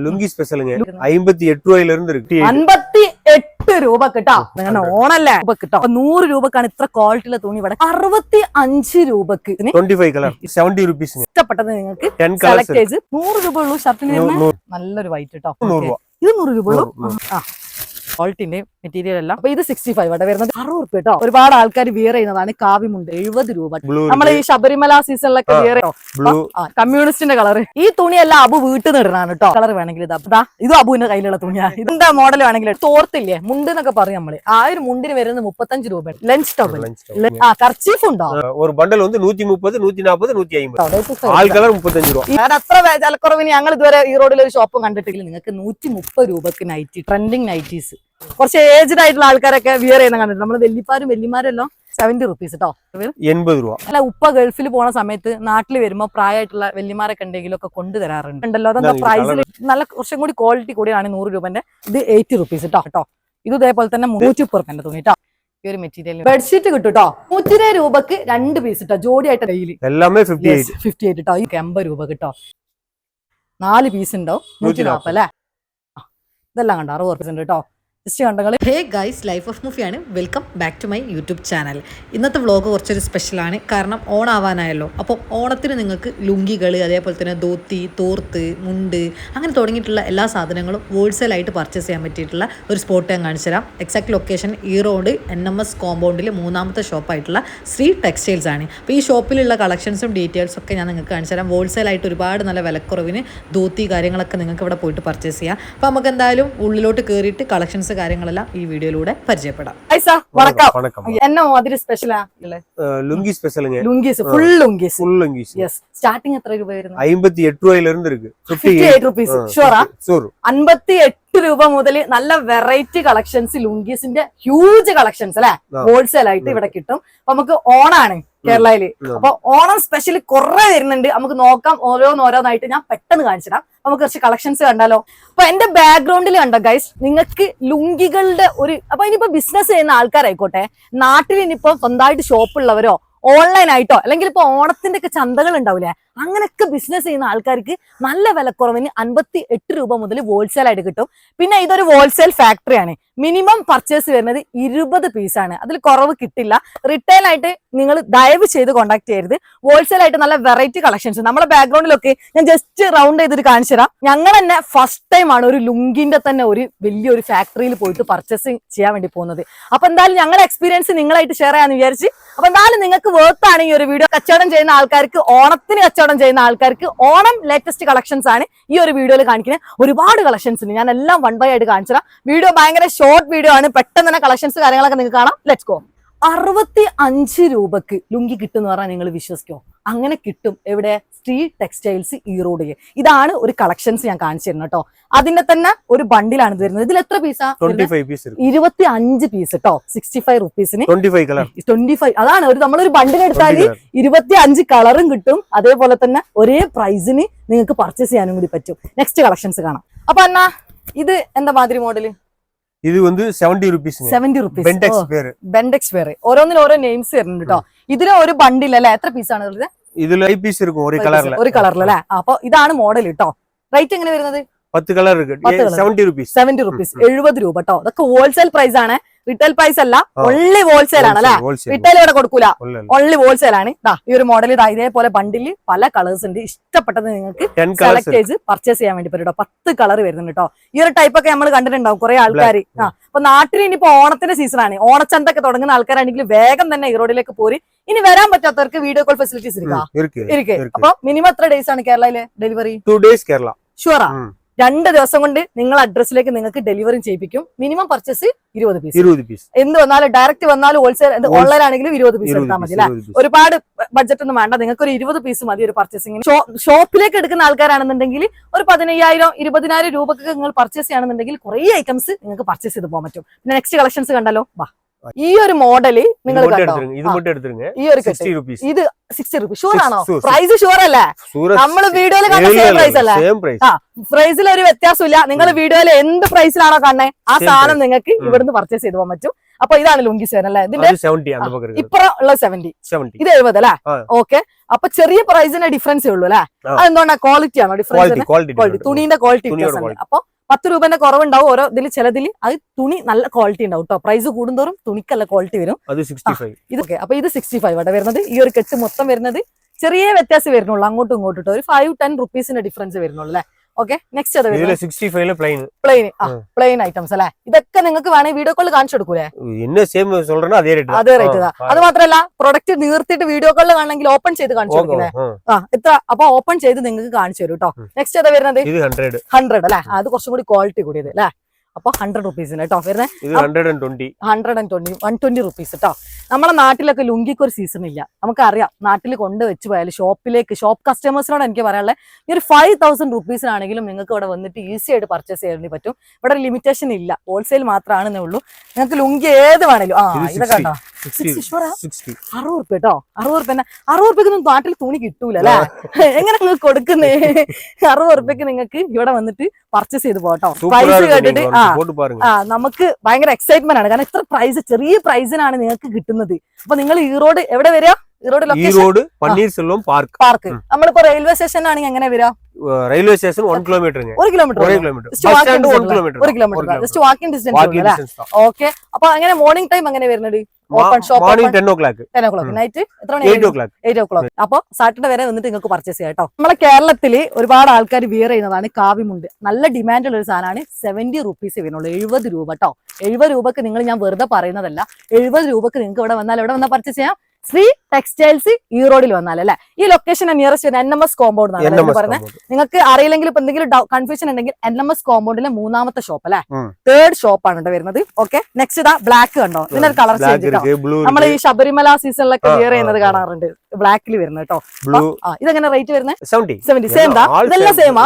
ലുങ്കി സ്പെഷ്യലുங்க 58 രൂപയിലിருந்து இருக்கு 58 രൂപ കേട്ടോ. നിങ്ങളുടെ ഓണല്ലേ രൂപ കിട്ടോ. 100 രൂപക്കാണ് ഇത്ര ക്വാളിറ്റിയുള്ള തുണി ഇവിടെ. 65 രൂപക്ക് 25 കളർ 70 rupees. ഇഷ്ടപ്പെട്ടത് നിങ്ങൾക്ക് 10 കളേഴ്സ് 100 രൂപ ഉള്ളൂ ഷർട്ടിന്. നല്ലൊരു വൈറ്റ് കേട്ടോ. 100 രൂപ. ഇത് 100 രൂപ ഉള്ളൂ. ക്വാളിറ്റിന്റെ മെറ്റീരിയൽ അല്ല. അപ്പൊ ഇത് 65 ഇവിടെ വരുന്നത് 60 രൂപ കേട്ടോ. ഒരുപാട് ആൾക്കാർ വിയർ ചെയ്യുന്നതാണ്. കാവിമുണ്ട് 70 രൂപ. നമ്മൾ ഈ ശബരിമല സീസണിലൊക്കെ വിയർ കമ്മ്യൂണിസ്റ്റിന്റെ കളർ. ഈ തുണിയെല്ലാം അബു വീട്ടിൽ നിന്ന് ഇടണാണ് കേട്ടോ. കളർ വേണമെങ്കിൽ ഇത് അബുവിന്റെ കയ്യിലുള്ള തുണിയാണ്. ഇതെന്താ മോഡൽ വേണമെങ്കിൽ തോർത്തില്ലേ മുണ്ട് എന്നൊക്കെ പറയും നമ്മള്. ആ ഒരു മുണ്ടിന് വരുന്നത് 35 രൂപ. ലഞ്ച് ടോപ്പ് കർച്ചീഫ് ഉണ്ടോ? ഒരു ബണ്ടൽ 130 140 150 ആൾ കളർ 35 രൂപ. ഞാൻ അത്ര വിലക്കുറവിന് ഞങ്ങൾ ഇതുവരെ ഈ റോഡിൽ ഒരു ഷോപ്പും കണ്ടിട്ടില്ല. നിങ്ങൾക്ക് 130 രൂപക്ക് നൈറ്റി, ട്രെൻഡിങ് നൈറ്റീസ്. കുറച്ച് ഏജ്ഡ് ആയിട്ടുള്ള ആൾക്കാരൊക്കെ വിയർ ചെയ്യുന്ന കണ്ടിട്ട്. നമ്മള് വെല്ലിപ്പാരും വെല്ലിമാരെല്ലാം 70 റുപ്പീസ് കേട്ടോ. 80 രൂപ. അല്ല, ഉപ്പ ഗൾഫിൽ പോണ സമയത്ത് നാട്ടിൽ വരുമ്പോ പ്രായമായിട്ടുള്ള വെല്ലിമാരൊക്കെ ഉണ്ടെങ്കിലും ഒക്കെ കൊണ്ടുതരാറുണ്ട്. ഉണ്ടല്ലോ അതെന്താ പ്രൈസിൽ നല്ല കുറച്ചും കൂടി ക്വാളിറ്റി കൂടിയാണ്. 100 രൂപന്റെ ഇത് 80 റുപ്പീസ് കേട്ടോ. ഇത് ഇതേപോലെ തന്നെ 130 റുപ്പന്റെ തുണി കേട്ടോ. ഈ ഒരു മെറ്റീരിയൽ ബെഡ്ഷീറ്റ് കിട്ടും കേട്ടോ. 120 രൂപക്ക് 2 പീസ് കേട്ടോ. ജോഡിയായിട്ട് ഡെയിലി എല്ലാമേ 58 കേട്ടോ. ഈ 80 രൂപ കേട്ടോ. 4 പീസ് ഉണ്ടോ 140 അല്ലേ. ഇതെല്ലാം കണ്ടോ 60% കേട്ടോ. ഹേ ഗൈസ്, ലൈഫ് ഓഫ് മൂഫിയാണ്. Welcome back to my YouTube channel. ഇന്നത്തെ വ്ളോഗ് കുറച്ചൊരു സ്പെഷ്യലാണ്. കാരണം ഓണാവാനായല്ലോ. അപ്പോൾ ഓണത്തിന് നിങ്ങൾക്ക് ലുങ്കികൾ, അതേപോലെ തന്നെ ധോത്തി, തോർത്ത്, മുണ്ട്, അങ്ങനെ തുടങ്ങിയിട്ടുള്ള എല്ലാ സാധനങ്ങളും ഹോൾസെയിലായിട്ട് പർച്ചേസ് ചെയ്യാൻ പറ്റിയിട്ടുള്ള ഒരു സ്പോട്ട് ഞാൻ കാണിച്ചു തരാം. എക്സാക്ട് ലൊക്കേഷൻ ഈ റോഡ് NMS കോമ്പൗണ്ടിൽ 3ാമത്തെ ഷോപ്പായിട്ടുള്ള ശ്രീ ടെക്സ്റ്റൈൽസ് ആണ്. അപ്പോൾ ഈ ഷോപ്പിലുള്ള കളക്ഷൻസും ഡീറ്റെയിൽസും ഒക്കെ ഞാൻ നിങ്ങൾക്ക് കാണിച്ചു തരാം. ഹോൾസെയിലായിട്ട് ഒരുപാട് നല്ല വിലക്കുറവിന് ധോത്തി കാര്യങ്ങളൊക്കെ നിങ്ങൾക്ക് ഇവിടെ പോയിട്ട് പർച്ചേസ് ചെയ്യാം. അപ്പോൾ നമുക്ക് എന്തായാലും ഉള്ളിലോട്ട് കയറിയിട്ട് കളക്ഷൻസ് കാര്യങ്ങളെല്ലാം ഈ വീഡിയോയിലൂടെ പരിചയപ്പെടാം. Lungi സ്പെഷ്യലുங்க. Lungis full lungis. Yes. Starting എത്ര രൂപ വരുന്നത്? 58 രൂപയിലിருந்து இருக்கு. 58 റുപ്പീസ്. ഷുവറാ? 58 രൂപ മുതൽ നല്ല വെറൈറ്റി കളക്ഷൻസ്, ലുങ്കീസിന്റെ ഹ്യൂജ് കളക്ഷൻസ് അല്ലെ, ഹോൾസെയിൽ ആയിട്ട് ഇവിടെ കിട്ടും. അപ്പൊ നമുക്ക് ഓണാണ് കേരളയില്. അപ്പൊ ഓണം സ്പെഷ്യൽ കുറെ വരുന്നുണ്ട്. നമുക്ക് നോക്കാം ഓരോന്നായിട്ട്. ഞാൻ പെട്ടെന്ന് കാണിച്ചിടാം. നമുക്ക് കുറച്ച് കളക്ഷൻസ് കണ്ടാലോ. അപ്പൊ എന്റെ ബാക്ക്ഗ്രൗണ്ടിൽ കണ്ടോ ഗൈസ്, നിങ്ങൾക്ക് ലുങ്കികളുടെ ഒരു, അപ്പൊ ഇനിയിപ്പോ ബിസിനസ് ചെയ്യുന്ന ആൾക്കാരായിക്കോട്ടെ, നാട്ടിൽ ഇനിയിപ്പോ സ്വന്തമായിട്ട് ഷോപ്പുള്ളവരോ ഓൺലൈൻ ആയിട്ടോ, അല്ലെങ്കിൽ ഇപ്പൊ ഓണത്തിന്റെ ഒക്കെ ചന്തകൾ ഉണ്ടാവില്ലേ, അങ്ങനെയൊക്കെ ബിസിനസ് ചെയ്യുന്ന ആൾക്കാർക്ക് നല്ല വിലക്കുറവിന് 58 രൂപ മുതൽ ഹോൾസെയിൽ ആയിട്ട് കിട്ടും. പിന്നെ ഇതൊരു ഹോൾസെയിൽ ഫാക്ടറിയാണ്. മിനിമം പർച്ചേസ് വരുന്നത് 20 പീസാണ്. അതിൽ കുറവ് കിട്ടില്ല. റിട്ടെയിൽ ആയിട്ട് നിങ്ങൾ ദയവ് ചെയ്ത് കോൺടാക്ട് ചെയ്യരുത്. ഹോൾസെയിൽ ആയിട്ട് നല്ല വെറൈറ്റി കളക്ഷൻസ് നമ്മുടെ ബാക്ക്ഗ്രൗണ്ടിലൊക്കെ ഞാൻ ജസ്റ്റ് റൗണ്ട് ചെയ്തിട്ട് കാണിച്ചു തരാം. ഞങ്ങൾ തന്നെ ഫസ്റ്റ് ടൈം ആണ് ഒരു ലുങ്കിന്റെ തന്നെ ഒരു വലിയൊരു ഫാക്ടറിയിൽ പോയിട്ട് പർച്ചേസിങ് ചെയ്യാൻ വേണ്ടി പോകുന്നത്. അപ്പൊ എന്തായാലും ഞങ്ങളുടെ എക്സ്പീരിയൻസ് നിങ്ങളായിട്ട് ഷെയർ ചെയ്യാന്ന് വിചാരിച്ച്. അപ്പൊ എന്തായാലും നിങ്ങൾക്ക് വേർത്താണ് ഈ ഒരു വീഡിയോ. കച്ചവടം ചെയ്യുന്ന ആൾക്കാർക്ക്, ഓണത്തിന് കച്ചവടം ചെയ്യുന്ന ആൾക്കാർക്ക് ഓണം ലേറ്റസ്റ്റ് കളക്ഷൻസ് ആണ് ഈ ഒരു വീഡിയോയിൽ കാണിക്കുന്നത്. ഒരുപാട് കളക്ഷൻസ് ഉണ്ട്. ഞാൻ എല്ലാം 1 by ആയിട്ട് കാണിച്ചു തരാം. വീഡിയോ ഭയങ്കര ഷോർട്ട് വീഡിയോ ആണ്. പെട്ടെന്ന് തന്നെ കളക്ഷൻസ് കാര്യങ്ങളൊക്കെ നിങ്ങൾക്ക് കാണാം. Let's go. 65 രൂപക്ക് ലുങ്കി കിട്ടും എന്ന് പറഞ്ഞാൽ നിങ്ങൾ വിശ്വസിക്കോ? അങ്ങനെ കിട്ടും. എവിടെ? ശ്രീ ടെക്സ്റ്റൈൽസ് ഈ റോഡിൽ. ഇതാണ് ഒരു കളക്ഷൻസ് ഞാൻ കാണിച്ചു തരുന്നത് കേട്ടോ. അതിന്റെ തന്നെ ഒരു ബണ്ടിലാണ് വരുന്നത്. ഇതിൽ എത്ര പീസാ? 25 പീസ് കേട്ടോ. 65 റുപ്പീസിന് 25. അതാണ് നമ്മളൊരു ബണ്ടിൽ എടുത്താൽ 25 കളറും കിട്ടും. അതേപോലെ തന്നെ ഒരേ പ്രൈസിന് നിങ്ങൾക്ക് പർച്ചേസ് ചെയ്യാനും കൂടി പറ്റും. നെക്സ്റ്റ് കളക്ഷൻസ് കാണാം. അപ്പൊ എന്നാ ഇത് എന്താ മാതിരി മോഡല്? ഇത് 70 റുപ്പീസ്. ബെൻഡെക്സ് വേറെ ഓരോന്നിനും ഓരോ നെയിംസ് വരുന്നുണ്ട് കേട്ടോ. ഇതിന് ഒരു ബണ്ടിൽ അല്ലെ, എത്ര പീസാണ് ഉള്ളത്? ഇതിൽ 5 പീസ് இருக்கும் ഒരു കളറിൽ അല്ലെ. അപ്പൊ ഇതാണ് മോഡൽ കേട്ടോ. റേറ്റ് എങ്ങനെ വരുന്നത്? 10 കളർ 70 റുപ്പീസ്. 70 രൂപ കേട്ടോ. അതൊക്കെ ഹോൾസെയിൽ പ്രൈസ് ആണ്. റിറ്റെയിൽ പ്രൈസ് അല്ല, ഓൺലി ഹോൾസെയിൽ ആണ് അല്ലെ. റിറ്റെയിൽ ഇവിടെ കൊടുക്കൂല, ഓൺലി ഹോൾസെയിൽ ആണ്. ഈ ഒരു മോഡൽ ഇതേപോലെ ബണ്ടില് പല കളേഴ്സ് ഉണ്ട്. ഇഷ്ടപ്പെട്ടത് നിങ്ങൾക്ക് സെലക്ട് ചെയ്ത് പർച്ചേസ് ചെയ്യാൻ വേണ്ടി പറ്റും. 10 കളർ വരുന്നുണ്ട് കേട്ടോ. ഈ ഒരു ടൈപ്പ് ഒക്കെ നമ്മൾ കണ്ടിട്ടുണ്ടാവും കുറെ ആൾക്കാർ. അപ്പൊ നാട്ടിൽ ഇനിയിപ്പോ ഓണത്തിന്റെ സീസൺ ആണ്. ഓണച്ചന്തൊക്കെ തുടങ്ങുന്ന ആൾക്കാരാണെങ്കിൽ വേഗം തന്നെ ഈ റോഡിലേക്ക് പോരി. ഇനി വരാൻ പറ്റാത്തവർക്ക് വീഡിയോ കോൾ ഫെസിലിറ്റീസ് ഇരിക്കും. അപ്പൊ മിനിമം എത്ര ഡേയ്സ് ആണ് കേരളയില് ഡെലിവറി? 2 days കേരള. ഷുവറാ? 2 ദിവസം കൊണ്ട് നിങ്ങൾ അഡ്രസ്സിലേക്ക് നിങ്ങൾക്ക് ഡെലിവറി ചെയ്യിപ്പിക്കും. Minimum purchase 20 piece. എന്ത് വന്നാലും ഡയറക്റ്റ് വന്നാലും ഹോൾസെയിൽ, ഓൺലൈൻ ആണെങ്കിലും 20 പീസ് എടുത്താൽ മതി അല്ലെ. ഒരുപാട് ബഡ്ജറ്റ് ഒന്നും വേണ്ട. നിങ്ങൾക്ക് ഒരു 20 പീസ് മതി ഒരു പർച്ചേസിംഗ്. ഷോപ്പിലേക്ക് എടുക്കുന്ന ആൾക്കാരാണെന്നുണ്ടെങ്കിൽ ഒരു 15,000 20,000 രൂപക്ക് നിങ്ങൾ പർച്ചേസ് ചെയ്യണമെന്നുണ്ടെങ്കിൽ കുറെ ഐറ്റംസ് നിങ്ങൾക്ക് പർച്ചേസ് ചെയ്ത് പോകാൻ പറ്റും. പിന്നെ നെക്സ്റ്റ് കളക്ഷൻസ് കണ്ടല്ലോ. വാ, ഈ ഒരു മോഡല് നിങ്ങൾ കണ്ടോ? ഈ ഒരു ഇത് 60 റുപ്പീസ്. ഷുവർ ആണോ? പ്രൈസ് ഷുവർ അല്ലേ? നമ്മള് വീഡിയോയിൽ കണ്ട സെയിം പ്രൈസ് അല്ലേ? പ്രൈസിൽ ഒരു വ്യത്യാസമില്ല. നിങ്ങൾ വീഡിയോയിൽ എന്ത് പ്രൈസിലാണോ കാണേ ആ സാധനം നിങ്ങൾക്ക് ഇവിടുന്ന് പർച്ചേസ് ചെയ്ത് പോകാൻ പറ്റും. അപ്പൊ ഇതാണ് ലുങ്കീസ് വരുന്നത് അല്ലേ? ഇതിന്റെ 70 அந்த பக்கம் இருக்கு. ഇപ്പുറം ഉള്ള 70, ഇത് 70 അല്ലേ? ഓക്കെ. അപ്പൊ ചെറിയ പ്രൈസിന്റെ ഡിഫറൻസേ ഉള്ളൂ അല്ലേ? അതെന്തുകൊണ്ടാ? ക്വാളിറ്റി ആണോ ഡിഫറൻസ്? ക്വാളിറ്റി, തുണിന്റെ ക്വാളിറ്റി വ്യത്യാസം. അപ്പൊ 10 രൂപന്റെ കുറവുണ്ടാവും ഓരോ ഇതിൽ. ചിലതിൽ അത് തുണി നല്ല ക്വാളിറ്റി ഉണ്ടാവും കേട്ടോ. പ്രൈസ് കൂടുന്തോറും തുണിക്കല്ല ക്വാളിറ്റി വരും. ഇത് ഓക്കെ. അപ്പൊ ഇത് 65 ആണ് വരുന്നത്. ഈ ഒരു കെട്ട് മൊത്തം വരുന്നത് ചെറിയ വ്യത്യാസം വരുന്നുള്ളൂ അങ്ങോട്ടും ഇങ്ങോട്ടും കേട്ടോ. ഒരു 5-10 റുപ്പീസിന്റെ ഡിഫറൻസ് വരുന്നുള്ളൂ അല്ലേ? ഓക്കെ. നെക്സ്റ്റ് അത് പ്ലെയിൻ ഐറ്റംസ് അല്ലെ? ഇതൊക്കെ നിങ്ങൾക്ക് വേണമെങ്കിൽ വീഡിയോ കോളിൽ കാണിച്ചു കൊടുക്കൂലേ? അതേ റേറ്റ്. അത് മാത്രമല്ല പ്രൊഡക്റ്റ് നീർത്തിട്ട് വീഡിയോ കോളിൽ കാണണമെങ്കിൽ ഓപ്പൺ ചെയ്ത് കാണിച്ചു കൊടുക്കില്ലേ? എത്ര? അപ്പൊ ഓപ്പൺ ചെയ്ത് നിങ്ങൾക്ക് കാണിച്ചു തരും കേട്ടോ. നെക്സ്റ്റ് അത് വരുന്നത് 100 അല്ലെ? അത് കുറച്ചും കൂടി ക്വാളിറ്റി കൂടിയത് അല്ലെ? അപ്പൊ 100 റുപ്പീസിന് കേട്ടോ വരുന്നത്. 120 റുപ്പീസ് കേട്ടോ. നമ്മളെ നാട്ടിലൊക്കെ ലുങ്കിക്ക് ഒരു സീസൺ ഇല്ല. നമുക്കറിയാം, നാട്ടിൽ കൊണ്ടുവച്ച് പോയാലും ഷോപ്പ് കസ്റ്റമേഴ്സിനോട് എനിക്ക് പറയാനുള്ളത്, ഈ ഒരു 5000 റുപ്പീസിനാണെങ്കിലും നിങ്ങൾക്ക് ഇവിടെ വന്നിട്ട് ഈസി ആയിട്ട് പർച്ചേസ് ചെയ്യാൻ പറ്റും. ഇവിടെ ഒരു ലിമിറ്റേഷൻ ഇല്ല, ഹോൾസെയിൽ മാത്രമാണെന്നേ ഉള്ളൂ. നിങ്ങൾക്ക് ലുങ്കി ഏത് വേണേലും. ഇതൊക്കെ കേട്ടോ 60 റുപ്യ കേട്ടോ. 60 റുപ്യക്കൊന്നും നാട്ടിൽ തുണി കിട്ടൂല അല്ലെ? എങ്ങനെ നിങ്ങൾ കൊടുക്കുന്നേ? 60 റുപ്യക്ക് നിങ്ങൾക്ക് ഇവിടെ വന്നിട്ട് പർച്ചേസ് ചെയ്ത് പോട്ടോ. പ്രൈസ് കേട്ടിട്ട് നമുക്ക് ഭയങ്കര എക്സൈറ്റ്മെന്റ് ആണ്. കാരണം ഇത്ര പ്രൈസ്, ചെറിയ പ്രൈസിനാണ് നിങ്ങൾക്ക് കിട്ടുന്നത്. അപ്പൊ നിങ്ങൾ ഈറോഡ് എവിടെ വരിക? ഈറോഡ് പന്നീർസെൽവം പാർക്ക്. നമ്മളിപ്പോ റെയിൽവേ സ്റ്റേഷൻ ആണെങ്കിൽ എങ്ങനെ വരിക? Railway station 1 kilometre just walking distance. Okay. അപ്പൊ അങ്ങനെ മോർണിംഗ് ടൈം എങ്ങനെ വരുന്നത്? ഓപ്പൺ ഷോപ്പ് 10 o'clock, നൈറ്റ് എത്ര മണി? 8 o'clock. അപ്പൊ സാറ്റർഡേ വരെ വന്നിട്ട് നിങ്ങൾക്ക് പർച്ചേസ് ചെയ്യാം കേട്ടോ. നമ്മളെ കേരളത്തില് ഒരുപാട് ആൾക്കാർ വിയർ ചെയ്യുന്നതാണ് കാവിമുണ്ട്. നല്ല ഡിമാൻഡ് ഉള്ള ഒരു സാധനമാണ്. 70 റുപ്പീസ് വരുന്നുള്ളൂ. 70 രൂപ കേട്ടോ. 70 രൂപക്ക് നിങ്ങൾ, ഞാൻ വെറുതെ പറയുന്നതല്ല, 70 രൂപക്ക് നിങ്ങൾക്ക് ഇവിടെ വന്നാൽ പർച്ചേസ് ചെയ്യാം. ശ്രീ ടെക്സ്റ്റൈൽസ് ഈറോഡിൽ വന്നാൽ അല്ലെ? ഈ ലൊക്കേഷൻ നിയറസ്റ്റ് NMS കോമ്പൗണ്ട് എന്നാണ് പറയുന്നത്. നിങ്ങൾക്ക് അറിയില്ലെങ്കിൽ ഇപ്പൊ എന്തെങ്കിലും കൺഫ്യൂഷൻ ഉണ്ടെങ്കിൽ NMS കോമ്പൗണ്ടിലെ 3ാമത്തെ ഷോപ്പ് അല്ലെ? 3rd ഷോപ്പാണ് ഇവിടെ വരുന്നത്. ഓക്കെ. നെക്സ്റ്റ് ഇതാ ബ്ലാക്ക് കണ്ടോ? ഇതിന്റെ കളർ ചേഞ്ച് നമ്മൾ ഈ ശബരിമല സീസണിലൊക്കെ വിയർ ചെയ്യുന്നത് കാണാറുണ്ട്. ബ്ലാക്കിൽ വരുന്നത് കേട്ടോ. ഇതെങ്ങനെ റേറ്റ് വരുന്നത്? 70. സെയിം ദാ, ഇതെല്ലാം സെയിമാ.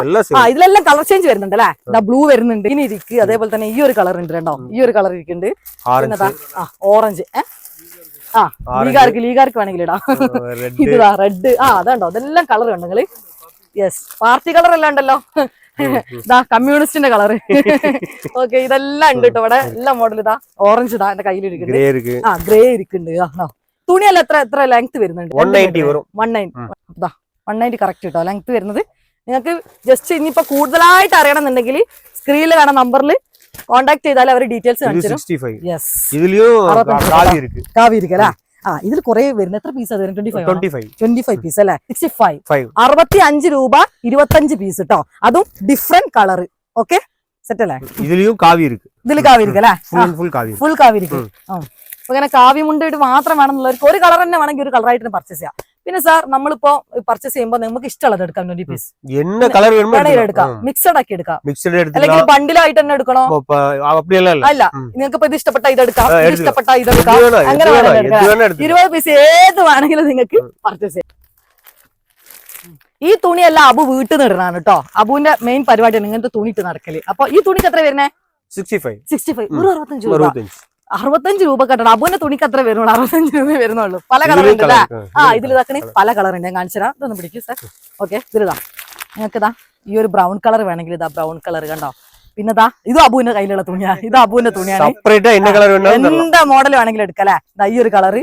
ഇതിലെല്ലാം കളർ ചേഞ്ച് വരുന്നുണ്ട് അല്ലെ? ബ്ലൂ വരുന്നുണ്ട്, ഇനി ഇരിക്കും. അതേപോലെ തന്നെ ഈ ഒരു കളർ ഉണ്ട് കേട്ടോ. ഈ ഒരു കളർ ഇരിക്കുന്നുണ്ട്. ഓറഞ്ച്. ലീഗാർക്ക് വേണമെങ്കിൽ ഇടാം. ഇതാ റെഡ്. അതുണ്ടോ? ഇതെല്ലാം കളർ ഉണ്ട് നിങ്ങള്. യെസ്, പാർട്ടി കളർ എല്ലാം ഉണ്ടല്ലോ. ഇതാ കമ്മ്യൂണിസ്റ്റിന്റെ കളറ്. ഓക്കെ. ഇതെല്ലാം ഉണ്ട് കേട്ടോ ഇവിടെ. എല്ലാ മോഡൽ ഇതാ. ഓറഞ്ച് ഇതാ എന്റെ കയ്യിൽ ഇരിക്കുന്നുണ്ട്. ഗ്രേ ഇരിക്കുന്നുണ്ട്. തുണിയല്ല എത്ര ലെങ്ത് വരുന്നുണ്ട്? 190 കറക്റ്റ് കേട്ടോ ലെങ്ത് വരുന്നത്. നിങ്ങൾക്ക് ജസ്റ്റ് ഇനിയിപ്പോ കൂടുതലായിട്ട് അറിയണമെന്നുണ്ടെങ്കിൽ സ്ക്രീനിൽ കാണുന്ന നമ്പറിൽ കോണ്ടാക്ട് ചെയ്താൽ അവർ ഡീറ്റെയിൽസ് കാണിച്ചു തരും. ഇതിൽ കുറെ വരുന്നത്. എത്ര പീസ്? 25 പീസ് അല്ലെ? 65 രൂപ 25 പീസ് കേട്ടോ. അതും ഡിഫറെന്റ് കളർ. ഓക്കെ, സെറ്റ് അല്ലേ? ഇതിൽ കാവി ഇരിക്കും അല്ലെ? ഫുൾ കാവി ഇരിക്കും. അങ്ങനെ കാവ്യമുണ്ടായിട്ട് മാത്രം വേണമെന്നുള്ളവർക്ക് ഒരു കളർ തന്നെ വേണമെങ്കിൽ ഒരു കളറായിട്ട് പർച്ചേസ് ചെയ്യാം. പിന്നെ സാർ നമ്മളിപ്പോ പർച്ചേസ് ചെയ്യുമ്പോൾ നമുക്ക് ഇഷ്ടമുള്ളത് എടുക്കാം. 20 പീസ് എടുക്കാം, മിക്സഡ് ആക്കി എടുക്കാം, അല്ലെങ്കിൽ ബണ്ടിലായിട്ട് തന്നെ എടുക്കണോ? അല്ല, നിങ്ങൾക്ക് ഇപ്പൊ ഇത് ഇഷ്ടപ്പെട്ട ഇതെടുക്കാം, ഇഷ്ടപ്പെട്ട ഇതെടുക്കാം, അങ്ങനെ 20 പീസ് ഏത് വേണമെങ്കിലും നിങ്ങൾക്ക് പർച്ചേസ് ചെയ്യാം. ഈ തുണിയല്ല അബു വീട്ടിൽ നിന്ന് ഇടണാണ് കേട്ടോ. അബുവിന്റെ മെയിൻ പരിപാടിയാണ് ഇങ്ങനത്തെ തുണി ഇട്ട് നടക്കല്. അപ്പൊ ഈ തുണിക്ക് എത്ര വരുന്നേ? 65. 65 രൂപ കെട്ടണം. അബുവിന്റെ തുണിക്ക് അത്ര വരുന്നുള്ളൂ, 65 രൂപ വരുന്നുള്ളൂ. പല കളർ ഉണ്ട് അല്ലേ? ഇതിൽ ഇതാക്കണേ പല കളർ ഉണ്ട്. ഞാൻ കാണിച്ചു തരാം. ഇതൊന്ന് പിടിക്കൂ സാർ. ഓക്കെ, ഇതിലിതാ നിങ്ങൾക്ക് ഇതാ ഈ ഒരു ബ്രൗൺ കളർ വേണമെങ്കിൽ ഇതാ ബ്രൗൺ കളർ കണ്ടോ. പിന്നെ ഇതാ ഇത് അബുവിന്റെ കയ്യിലുള്ള തുണിയാണ്. ഇത് അബുവിന്റെ തുണിയാണ്. എന്താ മോഡൽ വേണമെങ്കിലും എടുക്കാം അല്ലെ? ഇതാ ഈ ഒരു കളർ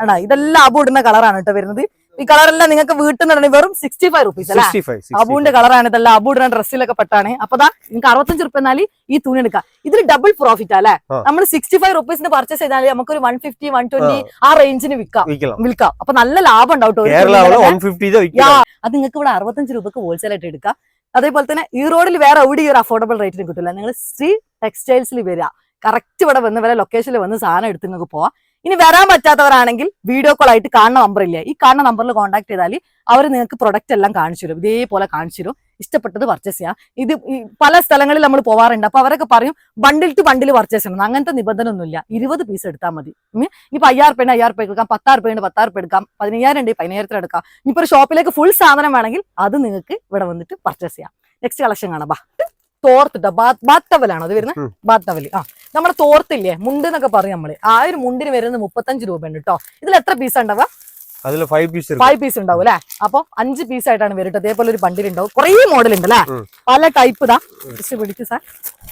ആണോ? ഇതെല്ലാം അബു ഇടുന്ന കളറാണ് കേട്ടോ വരുന്നത്. ഈ കളറെല്ലാം നിങ്ങൾക്ക് വീട്ടിൽ നിന്ന് വെറും 65 റുപ്പീസ് അല്ലെ? അബുവിന്റെ കളറാണ് ഇതെല്ലാം. അബു ഇടുന്ന ഡ്രസ്സിലൊക്കെ പെട്ടാണ്. അപ്പൊ ദാ നിങ്ങൾക്ക് 65 റുപ്പ എന്നാല് ഈ തുണി എടുക്കാം. ഇതിൽ ഡബിൾ പ്രോഫിറ്റ് അല്ലെ? നമ്മൾ 65 റുപ്പീസിന് പർച്ചേസ് ചെയ്താൽ നമുക്ക് ഒരു 150, 120 ആ റേഞ്ചിന് വിൽക്കാം. അപ്പൊ നല്ല ലാഭം ഉണ്ടാവും. അത് നിങ്ങൾക്ക് ഇവിടെ 65 രൂപക്ക് ഹോൾസെയിൽ ആയിട്ട് എടുക്കാം. അതേപോലെ തന്നെ ഈ റോഡിൽ വേറെ എവിടെ ഒരു അഫോർഡബിൾ റേറ്റിന് കിട്ടില്ല. നിങ്ങൾ ശ്രീ ടെക്സ്റ്റൈൽസിൽ വരിക, കറക്റ്റ് ഇവിടെ വന്ന് വരെ ലൊക്കേഷനിൽ വന്ന് സാധനം എടുത്ത് നിങ്ങൾക്ക് പോവാം. ഇനി വരാൻ പറ്റാത്തവരാണെങ്കിൽ വീഡിയോ കോൾ ആയിട്ട് കാണുന്ന നമ്പർ ഇല്ലേ, ഈ കാണുന്ന നമ്പറിൽ കോൺടാക്ട് ചെയ്താൽ അവർ നിങ്ങൾക്ക് പ്രൊഡക്റ്റ് എല്ലാം കാണിച്ചു തരും. ഇതേപോലെ കാണിച്ചു തരും. ഇഷ്ടപ്പെട്ടത് പർച്ചേസ് ചെയ്യാം. ഇത് പല സ്ഥലങ്ങളിൽ നമ്മൾ പോവാറുണ്ട്. അപ്പൊ അവരൊക്കെ പറയും ബണ്ടിൽ ടു ബണ്ടിൽ പർച്ചേസ് ചെയ്യണം. അങ്ങനത്തെ നിബന്ധന ഒന്നുമില്ല. 20 പീസ് എടുത്താൽ മതി. ഇനിയിപ്പോ 1000 രൂപ 1000 രൂപ എടുക്കാം, 10,000 രൂപ 10,000 രൂപ എടുക്കാം, 15,000 ഉണ്ട് 15,000 എടുക്കാം. ഇനിയിപ്പോ ഒരു ഷോപ്പിലേക്ക് ഫുൾ സാധനം വേണമെങ്കിൽ അത് നിങ്ങൾക്ക് ഇവിടെ വന്നിട്ട് പർച്ചേസ് ചെയ്യാം. നെക്സ്റ്റ് കളക്ഷൻ കാണാം. തോർത്തിട്ടോ, ബാത്ത് ടവലാണോ അത് വരുന്നത്? ബാത്ത് ടവല്. നമ്മുടെ തോർത്തില്ലേ, മുണ്ട് എന്നൊക്കെ പറയും നമ്മള്. ആ ഒരു മുണ്ടിന് വരുന്നത് 35 രൂപ ഉണ്ട് കേട്ടോ. ഇതിൽ എത്ര പീസ് ഉണ്ടാവുക? അതില് 5 പീസ് 5 പീസ് ഉണ്ടാവും അല്ലെ. അപ്പൊ 5 പീസ് ആയിട്ടാണ് വരിട്ട്. അതേപോലെ ഒരു ബണ്ടിൽ ഉണ്ടാവും. കുറേ മോഡൽ ഉണ്ട് അല്ലെ, പല ടൈപ്പ്. ഇതാ പിടിച്ചു സാർ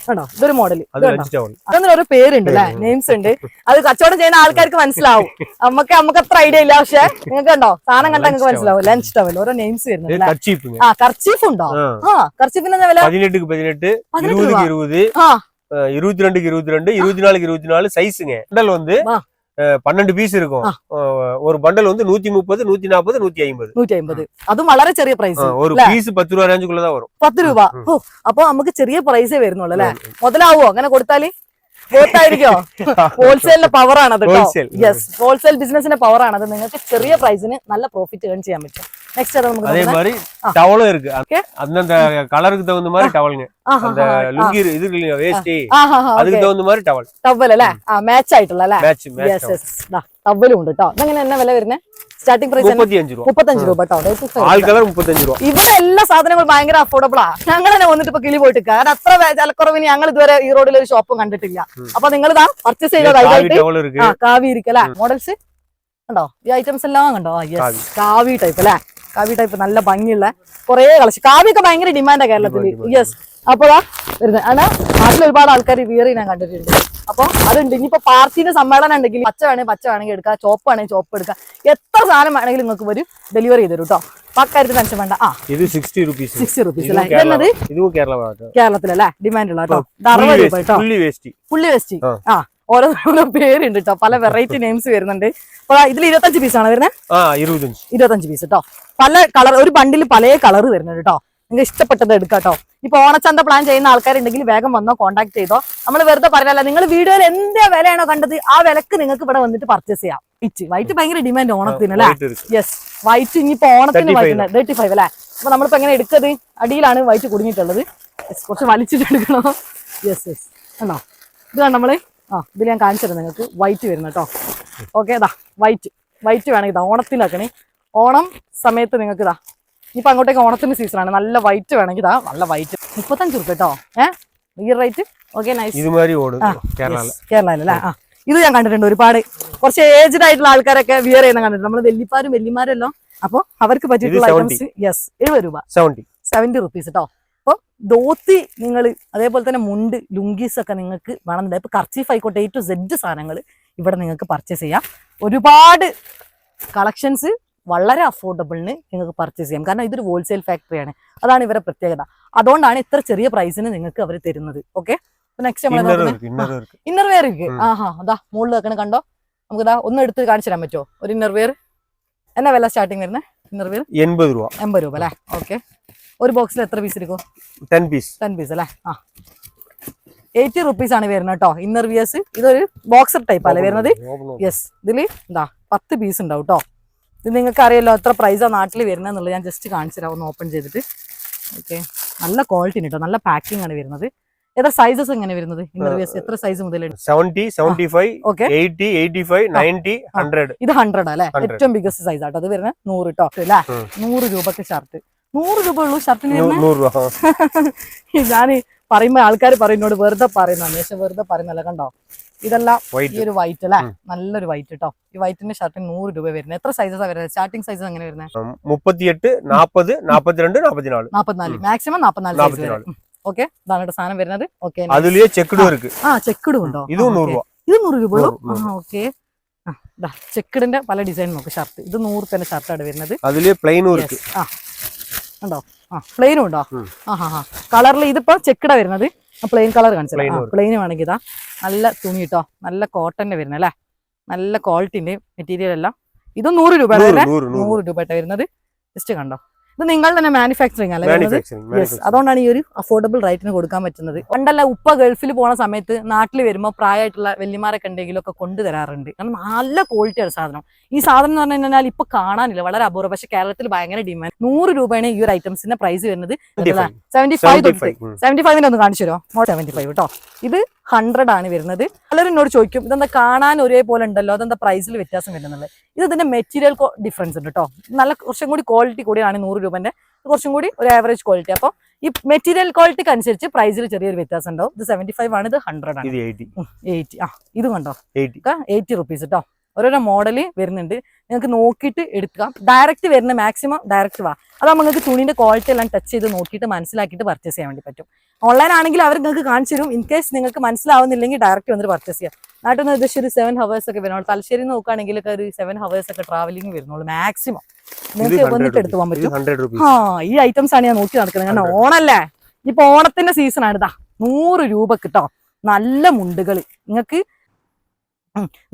കണ്ടോ, ഇതൊരു മോഡൽ. അതൊന്നും ഒരു പേരുണ്ട് അല്ലെ, നെയിംസ് ഉണ്ട്. അത് കച്ചവടം ചെയ്യുന്ന ആൾക്കാർക്ക് മനസ്സിലാവും. നമുക്ക് അത്ര ഐഡിയ ഇല്ല. പക്ഷെ നിങ്ങൾക്ക് കണ്ടോ, സാധനം കണ്ടാൽ നിങ്ങൾക്ക് മനസ്സിലാവും. ലഞ്ച് ടവൽ ഓരോ നെയിംസ് വരുന്നുണ്ട്. ആ കർച്ചീഫ് ഉണ്ടോ? ആ കർച്ചീഫിന് വില 18 18, 20 20, 22 22, 24 சைஸுங்க. பண்டல் வந்து 12 பீஸ் இருக்கும். ஒரு பண்டல் வந்து 130, 140, 150. അതും വളരെ ചെറിയ പ്രൈസ്. ഒരു പീസ് 10 രൂപ റേഞ്ചുള്ളതാ വരും. 10 രൂപ. അപ്പൊ നമുക്ക് ചെറിയ പ്രൈസേ വരുന്നുള്ളൂ അല്ലെ. മുതലാവോ അങ്ങനെ കൊടുത്താല്? ബോത്തായിരിക്കോ? ഹോൾസെയിലിന്റെ പവർ ആണത് കേട്ടോ. യെസ്, ഹോൾസെയിൽ ബിസിനസിന്റെ പവർ ആണത്. നിങ്ങൾക്ക് ചെറിയ പ്രൈസിന് നല്ല പ്രോഫിറ്റ് ഏൺ ചെയ്യാൻ പറ്റും. നെക്സ്റ്റ് നമുക്ക് அதே மாதிரி டவலும் இருக்கு. அந்த கலருக்கு தகுந்த மாதிரி டவல்ங்க. அந்த லுங்கி இது இல்லையா வேஷ்டி, அதுக்கு தகுந்த மாதிரி டவல். ടവൽ അല്ലേ, മാച്ച് ആയിട്ടുള്ള അല്ലേ. യെസ് യെസ്, ടവലും ഉണ്ട് കേട്ടോ. ഇതെങ്ങനെ എന്നാ വില വരുന്നത്? സ്റ്റാർട്ടിംഗ് പ്രൈസ് 35 രൂപ. 35 രൂപ കേട്ടോ. ആൾ കളർ 35 രൂപ. ഇവിടെ എല്ലാ സാധനങ്ങളും ഭയങ്കര അഫോർഡബിളാ. ഞങ്ങൾ തന്നെ വന്നിട്ട് ഇപ്പൊ കിളി പോയിട്ട്, കാരണം അത്ര വിലക്കുറവിന് ഞങ്ങൾ ഇതുവരെ ഈ റോഡിൽ ഒരു ഷോപ്പും കണ്ടിട്ടില്ല. അപ്പൊ നിങ്ങൾ ഇതാ പർച്ചേസ് ചെയ്ത കാവി ഇരിക്കല്ലേ മോഡൽസ് കണ്ടോ, ഈ ഐറ്റംസ് എല്ലാം കണ്ടോ. യെസ്, കാവി ടൈപ്പ് അല്ലെ. കാവി ടൈപ്പ് നല്ല ഭംഗിയുള്ള കുറെ കളക്ഷൻ. കാവിയൊക്കെ ഭയങ്കര ഡിമാൻഡാ കേരളത്തില്. യെസ്, അപ്പൊ വരുന്നത് ആണ്. നാട്ടിൽ ഒരുപാട് ആൾക്കാർ വിയർ ഞാൻ കണ്ടിട്ടുണ്ട്. അപ്പൊ അതുണ്ട്. ഇനിയിപ്പോ പാർട്ടിന്റെ സമ്മേളനം ഉണ്ടെങ്കിൽ പച്ച വേണമെങ്കിൽ എടുക്കാം, ചോപ്പ് വേണമെങ്കിൽ ചോപ്പ് എടുക്കാം. എത്ര സാധനം വേണമെങ്കിലും നിങ്ങൾക്ക് വരും ഡെലിവറി ചെയ്ത് തരും കേട്ടോ. അക്കാര്യത്തിൽ ടെൻഷൻ വേണ്ട. ഇത് 60 റുപ്പീസ്. 60 റുപ്പീസ് അല്ലേ. ഇതെന്നത് കേരളത്തിലല്ലേ ഡിമാൻഡ് ഉള്ള കേട്ടോ. 60 രൂപ കേട്ടോ. Fully waste. ആ ഓരോ പേരുണ്ട് കേട്ടോ, പല വെറൈറ്റി നെയിംസ് വരുന്നുണ്ട്. അപ്പൊ ഇതിൽ 25 പീസാണ് വരുന്നത്. 25 പീസ് കേട്ടോ. പല കളർ, ഒരു ബണ്ടിൽ പല കളർ വരുന്നുണ്ട് കേട്ടോ. നിങ്ങൾക്ക് ഇഷ്ടപ്പെട്ടത് എടുക്കാം കേട്ടോ. ഇപ്പൊ ഓണച്ചന്ത പ്ലാൻ ചെയ്യുന്ന ആൾക്കാരുണ്ടെങ്കിൽ വേഗം വന്നോ, കോൺടാക്ട് ചെയ്തോ. നമ്മൾ വെറുതെ പറയാനല്ല, നിങ്ങൾ വീഡിയോയിൽ എന്താ വിലയാണോ കണ്ടത് ആ വിലക്ക് നിങ്ങൾക്ക് ഇവിടെ വന്നിട്ട് പർച്ചേസ് ചെയ്യാം. വൈറ്റ് ഭയങ്കര ഡിമാൻഡ് ഓണത്തിന് അല്ലേ. യെസ്, വൈറ്റ് ഇനിയിപ്പോ ഓണത്തിന് 35 അല്ലേ. അപ്പൊ നമ്മളിപ്പോ എങ്ങനെ എടുക്കത്, അടിയിലാണ് വൈറ്റ് കുടുങ്ങിയിട്ടുള്ളത്. കുറച്ച് വലിച്ചിട്ട് എടുക്കണോ. യെസ് യെസ്, ആണോ. ഇത് കണ്ടോ നമ്മള്. ഇതിൽ ഞാൻ കാണിച്ചത് നിങ്ങൾക്ക് വൈറ്റ് വരുന്ന കേട്ടോ. ഓക്കെ, ഇതാ വൈറ്റ് വേണമെങ്കിൽ ഇതാ ഓണത്തിനാക്കണേ. ഓണം സമയത്ത് നിങ്ങൾക്ക് ഇതാ, ഇപ്പൊ അങ്ങോട്ടേക്ക് ഓണത്തിന്റെ സീസണാണ്. നല്ല വൈറ്റ് വേണമെങ്കിൽ ഇതാ, നല്ല വൈറ്റ് 35 രൂപ കേട്ടോ. ഈ റേറ്റ്. Okay, nice. കേരളയിലല്ലേ. ഇത് ഞാൻ കണ്ടിട്ടുണ്ട്. ഒരുപാട് കുറച്ച് ഏജ്ഡ് ആയിട്ടുള്ള ആൾക്കാരൊക്കെ വിയർ ചെയ്യുന്ന കണ്ടിട്ടുണ്ട്. നമ്മള് വെല്ലിപ്പാരും വെല്ലിമാരല്ലോ. അപ്പൊ അവർക്ക് പറ്റിയിട്ടുള്ള ഐറ്റംസ്. യെസ്, 70 രൂപ. 70 റുപ്പീസ് കേട്ടോ. അപ്പൊ ധോത്തി നിങ്ങൾ, അതേപോലെ തന്നെ മുണ്ട്, ലുങ്കീസ് ഒക്കെ നിങ്ങൾക്ക് വേണമെന്നില്ല. ഇപ്പൊ കർച്ചീഫ് ആയിക്കോട്ടെ, A to Z സാധനങ്ങൾ ഇവിടെ നിങ്ങൾക്ക് പർച്ചേസ് ചെയ്യാം. ഒരുപാട് കളക്ഷൻസ് വളരെ അഫോർഡബിളിന് നിങ്ങൾക്ക് പർച്ചേസ് ചെയ്യാം. കാരണം ഇതൊരു ഹോൾസെയിൽ ഫാക്ടറിയാണ്. അതാണ് ഇവരുടെ പ്രത്യേകത. അതുകൊണ്ടാണ് ഇത്ര ചെറിയ പ്രൈസിന് നിങ്ങൾക്ക് അവർ തരുന്നത്. ഓക്കെ, നെക്സ്റ്റ് നമ്മൾ ഇന്നർ വെയർ ഇരിക്കും. അതാ മുകളിൽ വെക്കണ കണ്ടോ. നമുക്ക് ഇതാ ഒന്ന് എടുത്ത് കാണിച്ചു തരാൻ പറ്റുമോ ഒരു ഇന്നർ വെയർ? എന്നാ വില സ്റ്റാർട്ടിങ് വരുന്നത് ഇന്നർ വെയർ? 80 രൂപ. 80 രൂപ അല്ലേ. ഓക്കെ, ഒരു ബോക്സിൽ എത്ര പീസ് ഇരിക്കും? 10 പീസ് അല്ലേ. 80 റുപ്പീസ് ആണ് വരുന്നത് കേട്ടോ ഇന്നർ വിയേഴ്സ്. ഇതൊരു ബോക്സർ ടൈപ്പ് അല്ലേ വരുന്നത്. യെസ്, ഇതില് എന്താ 10 പീസ് ഉണ്ടാവും കേട്ടോ. ഇത് നിങ്ങൾക്ക് അറിയാലോ എത്ര പ്രൈസാണ് നാട്ടിൽ വരുന്നത് എന്നുള്ളത്. ഞാൻ ജസ്റ്റ് കാണിച്ചു തരാം ഒന്ന് ഓപ്പൺ ചെയ്തിട്ട്. ഓക്കെ, നല്ല ക്വാളിറ്റി കേട്ടോ, നല്ല പാക്കിംഗ് ആണ് വരുന്നത്. ഏതാ സൈസസ് എങ്ങനെ വരുന്നത് ഇന്നർ വിയേഴ്സ്? എത്ര സൈസ് മുതൽ? 70, 75, 80, 85, 90, 100. ഇത് 100 അല്ലേ, ഏറ്റവും ബിഗസ്റ്റ് സൈസ് ആട്ടോ. അത് വരുന്നത് 100 കേട്ടോ അല്ലേ. 100 രൂപക്ക് ഷർട്ട്. 100 രൂപ ഉള്ളൂ ഷർട്ടിന്. ഞാൻ പറയുമ്പോ ആൾക്കാർ പറയുന്നോട് വെറുതെ പറയുന്നതാണ്, പക്ഷെ വെറുതെ പറയുന്നല്ല. കണ്ടോ, ഇതെല്ലാം ഈ ഒരു വൈറ്റ് അല്ലേ, നല്ലൊരു വൈറ്റ് കേട്ടോ. ഈ വൈറ്റിന്റെ ഷർട്ടിന് 100 രൂപ വരുന്നത്. എത്ര സൈസസാ വരുന്നത്? സ്റ്റാർട്ടിംഗ് സൈസ് എങ്ങനെ വരുന്നത്? 38, 40, 42, 44, മാക്സിമം 44 സൈസ് വരും. ഓക്കെ, ഇതാണ് സാധനം വരുന്നത്. ഓക്കെ, ചെക്കിടും ഉണ്ടോ? ഇത് 100 രൂപ ഉള്ളൂ. ഓക്കെ, ചെക്കിഡിന്റെ പല ഡിസൈൻ നോക്ക് ഷർട്ട്. ഇത് 100 രൂപ ഷർട്ടാണ് വരുന്നത്. ഉണ്ടോ? പ്ലെയിനും ഉണ്ടോ? കളറിൽ ഇതിപ്പോ ചെക്കിട വരുന്നത്. പ്ലെയിൻ കളർ കാണിച്ചത്. പ്ലെയിൻ വേണമെങ്കിൽ ഇതാ നല്ല തുണി കേട്ടോ, നല്ല കോട്ടന്റെ വരുന്നത് അല്ലെ, നല്ല ക്വാളിറ്റിന്റെ മെറ്റീരിയൽ എല്ലാം. ഇത് 100 രൂപ 100 രൂപ വരുന്നത്. ജസ്റ്റ് കണ്ടോ, ഇത് നിങ്ങൾ തന്നെ മാനുഫാക്ചറിങ് അല്ലേ വരുന്നത്. യെസ്, അതുകൊണ്ടാണ് ഈ ഒരു അഫോർഡബിൾ റേറ്റിന് കൊടുക്കാൻ പറ്റുന്നത്. പണ്ടല്ല ഉപ്പ ഗൾഫിൽ പോണ സമയത്ത് നാട്ടിൽ വരുമ്പോൾ പ്രായമായിട്ടുള്ള വെല്ലിമാരൊക്കെ ഉണ്ടെങ്കിലും ഒക്കെ കൊണ്ടുതരാറുണ്ട്. കാരണം നല്ല ക്വാളിറ്റിയാണ് സാധനം. ഈ സാധനം എന്ന് പറഞ്ഞു കഴിഞ്ഞാൽ ഇപ്പൊ കാണാനില്ല, വളരെ അപൂർവം. പക്ഷെ കേരളത്തിൽ ഭയങ്കര ഡിമാൻഡ്. 100 രൂപയാണ് ഈ ഒരു ഐറ്റംസിന്റെ പ്രൈസ് വരുന്നത്. 75 ഒന്ന് കാണിച്ചു തരുമോ? 75 കേട്ടോ. ഇത് 100 ആണ് വരുന്നത്. പലരും എന്നോട് ചോദിക്കും ഇതെന്താ കാണാൻ ഒരേപോലെ ഉണ്ടല്ലോ, അതെന്താ പ്രൈസിൽ വ്യത്യാസം വരുന്നത്? ഇത് ഇതിന്റെ മെറ്റീരിയൽ ഡിഫറൻസ് ഉണ്ട് കേട്ടോ. നല്ല കുറച്ചും കൂടി ക്വാളിറ്റി കൂടിയാണ് 100 രൂപന്റെ, കുറച്ചും കൂടി ഒരു ആവറേജ് ക്വാളിറ്റി. അപ്പൊ ഈ മെറ്റീരിയൽ ക്വാളിറ്റിക്ക് അനുസരിച്ച് പ്രൈസിൽ ചെറിയൊരു വ്യത്യാസം ഉണ്ടാവും. ഇത് 75 ആണ്, ഇത് 100 ആണ്. 80. ഇത് കണ്ടോ, 80 റുപ്പീസ് കേട്ടോ. ഓരോരോ മോഡല് വരുന്നുണ്ട്. നിങ്ങൾക്ക് നോക്കിയിട്ട് എടുക്കാം. ഡയറക്റ്റ് വരുന്ന മാക്സിമം ഡയറക്റ്റ് വാ. അതാകുമ്പോൾ നിങ്ങൾക്ക് തുണിന്റെ ക്വാളിറ്റി എല്ലാം ടച്ച് ചെയ്ത് നോക്കിയിട്ട് മനസ്സിലാക്കിയിട്ട് പർച്ചേസ് ചെയ്യാൻ വേണ്ടി പറ്റും. ഓൺലൈൻ ആണെങ്കിൽ അവർ നിങ്ങൾക്ക് കാണിച്ചു തരും. ഇൻ കേസ് നിങ്ങൾക്ക് മനസ്സിലാവുന്നില്ലെങ്കിൽ ഡയറക്റ്റ് വന്നിട്ട് പർച്ചേസ് ചെയ്യാം. നാട്ടിൽ നിന്ന് ഏകദേശം ഒരു 7 hours ഒക്കെ വരുന്നുള്ളൂ. തലശ്ശേരി നോക്കുകയാണെങ്കിൽ ഒരു 7 hours ഒക്കെ ട്രാവലിംഗ് വരുന്നുള്ളൂ മാക്സിമം. നിങ്ങൾക്ക് വന്നിട്ട് എടുത്തു പോകാൻ പറ്റും. ഈ ഐറ്റംസ് ആണ് ഞാൻ നോക്കി നടക്കുന്നത്. കാരണം ഓണല്ലേ, ഇപ്പൊ ഓണത്തിന്റെ സീസൺ ആണ്. ഇതാ 100 രൂപക്ക് കേട്ടോ നല്ല മുണ്ടുകൾ. നിങ്ങൾക്ക്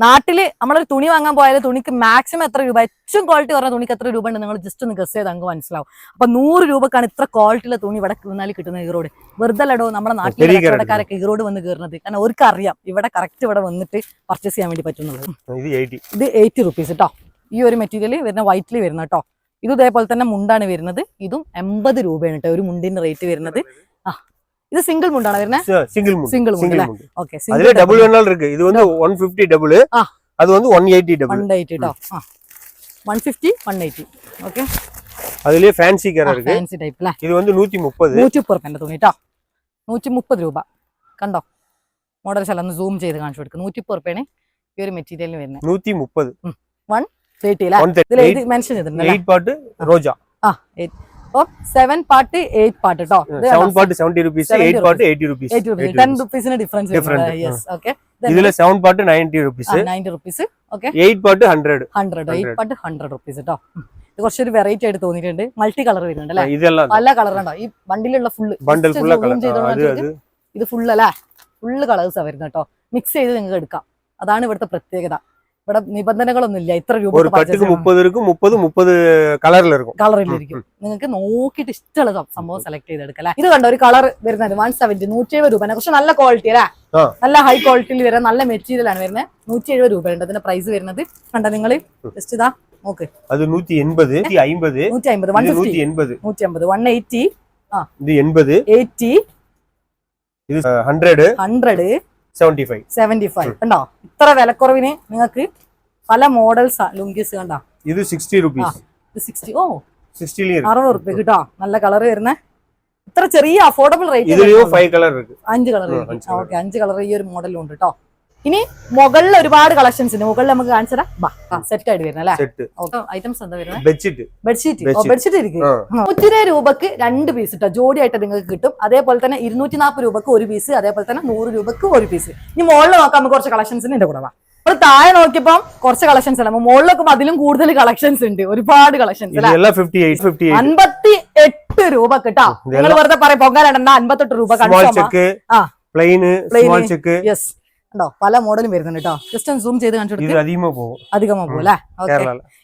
നാട്ടില് നമ്മളൊരു തുണി വാങ്ങാൻ പോയാൽ തുണിക്ക് മാക്സിമം എത്ര രൂപ, ഏറ്റവും ക്വാളിറ്റി പറഞ്ഞ തുണിക്ക് എത്ര രൂപ ഉണ്ട് നിങ്ങൾ ജസ്റ്റ് ഒന്ന് ഗസ് ചെയ്ത് അങ്ങ് മനസ്സിലാവും. അപ്പൊ 100 രൂപക്കാണ് ഇത്ര ക്വാളിറ്റിയുള്ള തുണി ഇവിടെ നിന്നാൽ കിട്ടുന്നത്. ഈറോഡ് വെറുതെ ലടോ നമ്മുടെ നാട്ടിലെ കച്ചവടക്കാരൊക്കെ ഈറോഡ് വന്ന് കയറുന്നത്. കാരണം അവർക്ക് അറിയാം ഇവിടെ കറക്റ്റ് ഇവിടെ വന്നിട്ട് പർച്ചേസ് ചെയ്യാൻ വേണ്ടി പറ്റുന്നുള്ളത്. ഇത് 80 rupees കേട്ടോ. ഈ ഒരു മെറ്റീരിയൽ വരുന്ന വൈറ്റിൽ വരുന്ന കേട്ടോ. ഇത് ഇതേപോലെ തന്നെ മുണ്ടാണ് വരുന്നത്. ഇതും 80 രൂപയാണ് കേട്ടോ ഒരു മുണ്ടിന്റെ റേറ്റ് വരുന്നത്. இது சிங்கிள் முண்டான வேறனா சிங்கிள் முண்டு ஓகே அதுல டபுள் வேணாலும் இருக்கு இது வந்து 150 டபுள் அது வந்து 180 டபுள் 180 டா 150 180 ஓகே அதுலயே ஃபேன்சி கலர் இருக்கு ஃபேன்சி டைப்ல இது வந்து 130 130 തുണി ട്ടോ 130 രൂപ കണ്ടോ മോഡൽസ് എല്ലാം ഒന്ന് സൂം ചെയ്ത് കാണിച്ചു കൊടുക്കും 130 രൂപയാണ് ഈ ഒരു മെറ്റീരിയലിന് വരുന്നത് 130 130 ല ഇതിൽ ഇത് മെൻഷൻ ചെയ്തിട്ടുണ്ട് 8 പാർട്ട് റോജ 8 7 part 8 part ട്ടോ 7 part 70 rupees 8 part 80 rupees 10 rupees ന് ഡിഫറൻസ് ഉണ്ട് യെസ് ഓക്കേ ഇതിലെ 7 part 90 rupees 90 rupees okay 8 part 100 8 part 100 rupees ട്ടോ ഇത് കുറച്ചൊരു വെറൈറ്റി ആയിട്ട് തോന്നിയിട്ടുണ്ട് മൾട്ടി കളർ വരുന്നുണ്ട് അല്ലേ ഇതെല്ലാം പല കളർ ഉണ്ടോ ഈ ബണ്ടിലുള്ള ബണ്ടിൽ ഫുൾ കളർ ഇത് ഫുൾ അല്ലേ ഫുൾ കളേഴ്സ് ആ വരുന്നത് കേട്ടോ മിക്സ് ചെയ്ത് നിങ്ങൾക്ക് എടുക്കാം അതാണ് ഇവിടുത്തെ പ്രത്യേകത ഇവിടെ നിബന്ധനകളൊന്നും ഇല്ല ഇത്ര രൂപ 30 കളറിലിരിക്കും നിങ്ങൾക്ക് നോക്കിയിട്ട് ഇഷ്ടമുള്ള സംഭവം സെലക്ട് ചെയ്തെടുക്കല്ലേ ഇത് കണ്ടോ ഒരു കളർ വരുന്നത് 170 170 രൂപ കുറച്ച് നല്ല ക്വാളിറ്റി അല്ലേ നല്ല ഹൈ ക്വാളിറ്റിയിൽ വരുന്ന നല്ല മെറ്റീരിയൽ ആണ് വരുന്നത് 170 രൂപയുണ്ട് അതിന്റെ പ്രൈസ് വരുന്നത് കണ്ടോ നിങ്ങൾ ജസ്റ്റ് ഇതാ നോക്ക് അത് 180 150 150 180 180 ഇത് 80 80 ഇത് 100 100 75 കണ്ടോ ഇത്ര വിലക്കുറവിന് നിങ്ങൾക്ക് പല മോഡൽസ് ലുങ്കീസ് കണ്ടോ ഇത് 60 rupees ഇത് 60 ഓ 60 60 രൂപ കിട്ടോ നല്ല കളർ വരുന്ന ഇത്ര ചെറിയ അഫോർഡബിൾ റേറ്റ് ഇതിലും 5 കളർ ഇருக்கு 5 കളർ ഓക്കെ 5 കളർ ഈ ഒരു മോഡലും ഉണ്ട് കേട്ടോ ഇനി മുകളിൽ ഒരുപാട് കളക്ഷൻസ് ഉണ്ട് മുകളിൽ നമുക്ക് കാണിച്ചതാ സെറ്റ് ആയിട്ട് വരുന്ന അല്ലേ ഐറ്റംസ് എന്താ വരുന്നത് ബെഡ്ഷീറ്റ് ഇരിക്കും 120 രൂപക്ക് 2 പീസ് കേട്ടോ ജോഡി ആയിട്ട് നിങ്ങൾക്ക് കിട്ടും അതേപോലെ തന്നെ 240 രൂപക്ക് 1 പീസ് അതേപോലെ തന്നെ 100 രൂപക്ക് 1 പീസ് ഇനി മുകളിൽ നോക്കാം നമുക്ക് കുറച്ച് കളക്ഷൻസിന് എന്റെ കൂടെ വാ നമ്മൾ താഴെ നോക്കിയപ്പോ കുറച്ച് കളക്ഷൻസ് അല്ല മുകളിൽ നോക്കുമ്പോൾ അതിലും കൂടുതൽ കളക്ഷൻസ് ഉണ്ട് ഒരുപാട് കളക്ഷൻസ് 58 രൂപ കേട്ടോ നിങ്ങൾ വെറുതെ പറയാം പൊങ്കാലുണ്ടെന്നാ 58 രൂപ യെസ് ണ്ടോ പല മോഡലും വരുന്നുണ്ട് കേട്ടോ ജസ്റ്റ് ഒന്ന് സൂം ചെയ്ത് കാണിച്ചു അധികമാ പോകും അല്ലേ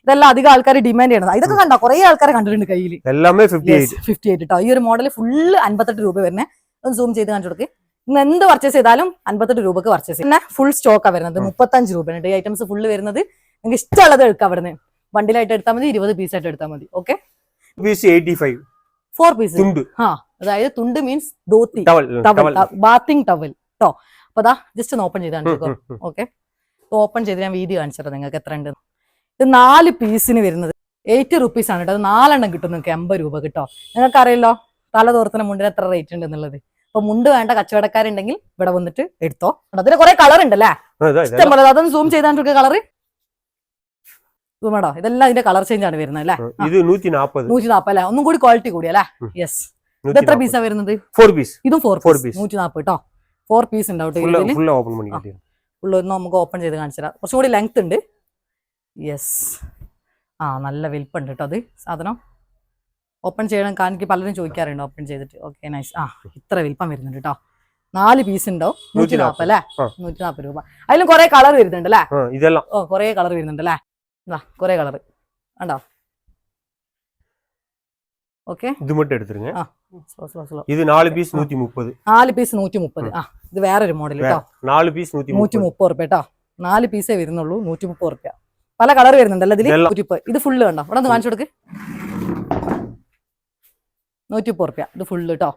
ഇതെല്ലാം അധികം ആൾക്കാർ ഡിമാൻഡ് ചെയ്യണത് ഇതൊക്കെ കണ്ടോ കുറെ ആൾക്കാരെ കണ്ടിട്ടുണ്ട് കയ്യിൽ 58 കേട്ടോ ഈ ഒരു മോഡൽ ഫുള്ള് 58 രൂപ വരുന്നത് ഒന്ന് സൂം ചെയ്ത് കാണിച്ചു കൊടുക്ക് ഇന്ന് എന്ത് പർച്ചേസ് ചെയ്താലും 58 രൂപക്ക് പർച്ചേസ് ചെയ്യും പിന്നെ ഫുൾ സ്റ്റോക്കാണ് വരുന്നത് 35 രൂപയാണ് ഈ ഐറ്റംസ് ഫുള്ള് വരുന്നത് നിങ്ങൾക്ക് ഇഷ്ടമുള്ളത് എടുക്കാം അവിടുന്ന് ബണ്ടിലായിട്ട് എടുത്താൽ മതി 20 പീസായിട്ട് എടുത്താൽ മതി ഓക്കെ 4 പീസ് അതായത് തുണ്ട് മീൻസ് ധോത്തി ബാത്തിങ് ടവൽ കേട്ടോ അപ്പൊ അതാ ജസ്റ്റ് ഒന്ന് ഓപ്പൺ ചെയ്ത് കാണിച്ചോ ഓക്കെ ഓപ്പൺ ചെയ്ത് ഞാൻ വീഡിയോ കാണിച്ചത് നിങ്ങൾക്ക് എത്ര ഉണ്ട് ഇത് 4 പീസിന് വരുന്നത് 80 rupees ആണ് കേട്ടോ അത് 4 എണ്ണം കിട്ടും നിങ്ങൾക്ക് 50 രൂപ കിട്ടോ നിങ്ങൾക്ക് അറിയല്ലോ തല തോർത്തുന്ന മുണ്ടിന് എത്ര റേറ്റ് ഉണ്ട് എന്നുള്ളത് അപ്പൊ മുണ്ട് വേണ്ട കച്ചവടക്കാരുണ്ടെങ്കിൽ ഇവിടെ വന്നിട്ട് എടുത്തോ അതിന് കുറെ കളർ ഉണ്ടല്ലേ ഇഷ്ടംപോലെ അതൊന്ന് സൂം ചെയ്താണ്ട് കളർ മേഡോ ഇതെല്ലാം ഇതിന്റെ കളർ ചേഞ്ച് ആണ് വരുന്നത് അല്ലേ 140 അല്ലേ ഒന്നും കൂടി ക്വാളിറ്റി കൂടി അല്ലേ യെസ് ഇത് എത്ര പീസാ വരുന്നത് 4 പീസ് ഇതും 4 പീസ് 140 കേട്ടോ 4 പീസ് ഉണ്ടാവും നമുക്ക് ഓപ്പൺ ചെയ്ത് കാണിച്ചു തരാം കുറച്ചും കൂടി ലെങ്ത് ഉണ്ട് യെസ് നല്ല വലിപ്പുണ്ട് കേട്ടോ അത് സാധനം ഓപ്പൺ ചെയ്യണം എനിക്ക് പലരും ചോദിക്കാറുണ്ട് ഓപ്പൺ ചെയ്തിട്ട് ഓക്കെ നൈസ് ഇത്ര വലിപ്പം വരുന്നുണ്ട് കേട്ടോ 4 പീസ് ഉണ്ടാവും 140 അല്ലേ 140 രൂപ അതിലും കുറെ കളർ വരുന്നുണ്ട് അല്ലേ കുറെ കളർ വരുന്നുണ്ട് അല്ലേ കുറെ കളർ ഉണ്ടോ ഓക്കെ ഇത് மட்டும் எடுத்துருங்க இது 4 பீஸ் 130 4 പീസ് 130 ഇത് വേറൊരു മോഡൽ കേട്ടോ 4 പീസ് 130 രൂപ കേട്ടോ 4 പീസേ വരുന്നുള്ളൂ 130 രൂപ പല കളർ വരുന്നുണ്ടല്ലോ ഇതിൽ ഇത് ഫുള്ള് കണ്ടോ ഇവിടെ ഒന്ന് കാണിച്ചു കൊടുക്ക് 130 രൂപ ഇത് ഫുള്ള് കേട്ടോ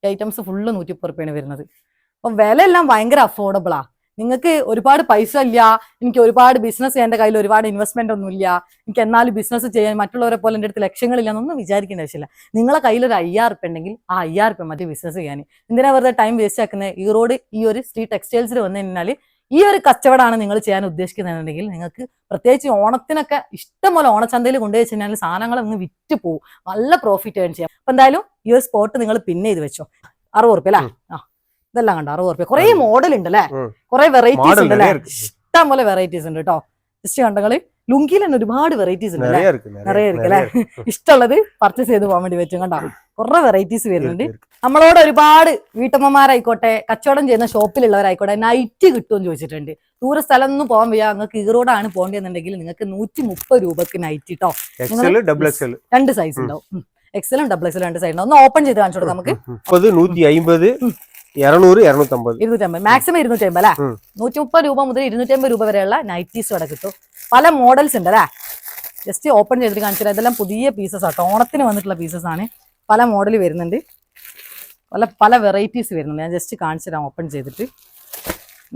ഐറ്റംസ് ഫുള്ള് 130 രൂപയാണ് വരുന്നത് അപ്പം വില എല്ലാം ഭയങ്കര അഫോർഡബിളാ നിങ്ങൾക്ക് ഒരുപാട് പൈസ ഇല്ല എനിക്ക് ഒരുപാട് ബിസിനസ് ചെയ്യാൻ കയ്യിൽ ഒരുപാട് ഇൻവെസ്റ്റ്മെന്റ് ഒന്നും ഇല്ല എനിക്ക് എന്നാലും ബിസിനസ് ചെയ്യാൻ മറ്റുള്ളവരെ പോലെ എൻ്റെ അടുത്ത് ലക്ഷങ്ങളില്ല എന്നൊന്നും വിചാരിക്കേണ്ട ആവശ്യമില്ല നിങ്ങളെ കയ്യിൽ ഒരു 5000 രൂപ ഉണ്ടെങ്കിൽ ആ 5000 രൂപ മതി ബിസിനസ് ചെയ്യാൻ എന്തിനാ വെറുതെ ടൈം വേസ്റ്റ് ആക്കുന്നത് ഈ റോഡ് ഈ ഒരു സ്ട്രീറ്റ് ടെക്സ്റ്റൈൽസിൽ വന്നു കഴിഞ്ഞാൽ ഈ ഒരു കച്ചവടമാണ് നിങ്ങൾ ചെയ്യാൻ ഉദ്ദേശിക്കുന്നുണ്ടെങ്കിൽ നിങ്ങൾക്ക് പ്രത്യേകിച്ച് ഓണത്തിനൊക്കെ ഇഷ്ടംപോലെ ഓണച്ചന്തയിൽ കൊണ്ടുപോയി കഴിഞ്ഞാൽ സാധനങ്ങൾ അങ്ങ് വിറ്റ് പോകും, നല്ല പ്രോഫിറ്റ് ഏൺ ചെയ്യാം. അപ്പൊ എന്തായാലും ഈ ഒരു സ്പോട്ട് നിങ്ങൾ പിന്നെ ചെയ്ത് വെച്ചോ. 60 റുപ്യ അല്ലേ? ആ, ഇതെല്ലാം കണ്ടോ 60 റുപ്യ. കുറെ മോഡൽ ഉണ്ട് അല്ലെ, കുറെ വെറൈറ്റീസ് ഉണ്ട് അല്ലെ, ഇഷ്ടംപോലെ വെറൈറ്റീസ് ഉണ്ട് കേട്ടോ. ജസ്റ്റ് കണ്ടങ്ങള് ലുങ്കിയിൽ തന്നെ ഒരുപാട് വെറൈറ്റീസ് ഉണ്ട് അല്ലെ, നിറയെ ഇരിക്കും അല്ലെ. ഇഷ്ടമുള്ളത് പർച്ചേസ് ചെയ്ത് പോകാൻ വേണ്ടി പറ്റും. കണ്ടോ കുറെ വെറൈറ്റീസ് വരുന്നുണ്ട്. നമ്മളോട് ഒരുപാട് വീട്ടമ്മമാരായിക്കോട്ടെ, കച്ചവടം ചെയ്യുന്ന ഷോപ്പിലുള്ളവരായിക്കോട്ടെ, നൈറ്റ് കിട്ടുമെന്ന് ചോദിച്ചിട്ടുണ്ട്. ദൂര സ്ഥലം ഒന്നും പോകാൻ വയ്യ, നിങ്ങൾക്ക് ഈറോഡാണ് പോകേണ്ടതെന്നുണ്ടെങ്കിൽ നിങ്ങൾക്ക് 130 രൂപക്ക് നൈറ്റ് കേട്ടോ. 2 സൈസ് ഉണ്ടാവും, എക്സലും ഡബിൾ എക്സലും 2 സൈസ് ഉണ്ടാവും. ഒന്ന് ഓപ്പൺ ചെയ്ത് കാണിച്ചു കൊടുക്കാം നമുക്ക്. 150, 200, 250 മാക്സിമം 250 അല്ലെ. 130 രൂപ മുതൽ 250 രൂപ വരെയുള്ള നൈറ്റീസ് അവിടെ കിട്ടും. പല മോഡൽസ് ഉണ്ട് അല്ലെ. ജസ്റ്റ് ഓപ്പൺ ചെയ്തിട്ട് കാണിച്ചു തരാം. ഇതെല്ലാം പുതിയ പീസസ് ആട്ടോ, ഓണത്തിന് വന്നിട്ടുള്ള പീസസ് ആണ്. പല മോഡൽ വരുന്നുണ്ട്, പല വെറൈറ്റീസ് വരുന്നുണ്ട്. ഞാൻ ജസ്റ്റ് കാണിച്ചു തരാം ഓപ്പൺ ചെയ്തിട്ട്.